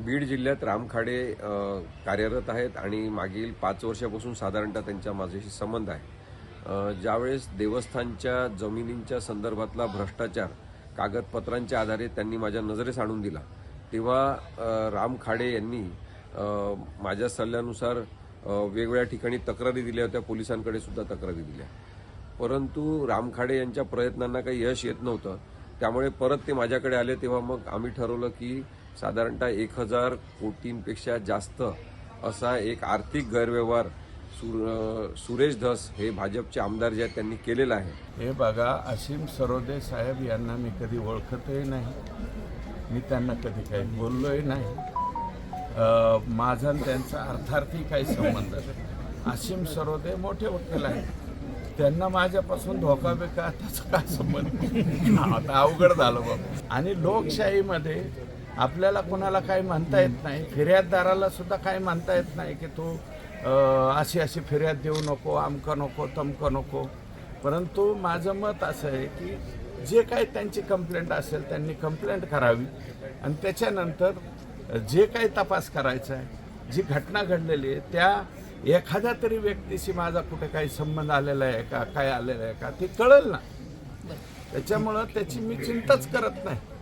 बीड जिल्ह्यात रामखाडे कार्यरत आहेत आणि मागील 5 वर्षापासून साधारणतः त्यांचा माझ्याशी संबंध आहे। ज्यावेळेस देवस्थानच्या जमिनींच्या संदर्भातला भ्रष्टाचार कागदपत्रांच्या आधारे त्यांनी माझ्या नजरेस आणून दिला, तेव्हा रामखाडे यांनी माझ्या सल्ल्यानुसार वेगवेगळ्या ठिकाणी तक्रारी दिल्या होत्या, पोलिसांकडे सुद्धा तक्रारी दिल्या, परंतु रामखाडे यांच्या प्रयत्नांना काही यश येत नव्हतं। त्यामुळे परत ते माझ्याकडे आले, तेव्हा मग आम्ही ठरवलं की साधारणतः 1000 कोटींपेक्षा जास्त असा एक आर्थिक गैरव्यवहार सुरेश धस हे भाजपचे आमदार जे आहेत त्यांनी केलेला आहे। हे बघा, असीम सरोदे साहेब यांना मी कधी ओळखतही नाही, मी त्यांना कधी काही बोललोही नाही। माझा आणि त्यांचा अर्थार्थी काही संबंध नाही। असीम सरोदे मोठे वकील आहेत, त्यांना माझ्यापासून धोका बेका त्याचा काय संबंध? आता अवघड झालं बाबा। आणि लोकशाहीमध्ये आपल्याला कोणाला काही म्हणता येत नाही, फिर्याददाराला सुद्धा काही म्हणता येत नाही की तू अशी फिर्याद देऊ नको, अमकं नको, तमकं नको। परंतु माझं मत असं आहे की जे काही त्यांची कंप्लेंट असेल त्यांनी कंप्लेंट करावी आणि त्याच्यानंतर जे काही तपास करायचा आहे, जी घटना घडलेली आहे त्या एखाद्या तरी व्यक्तीशी माझा कुठे काही संबंध आलेला आहे का, काय आलेला आहे का, ते कळेल ना। त्याच्यामुळं त्याची मी चिंताच करत नाही।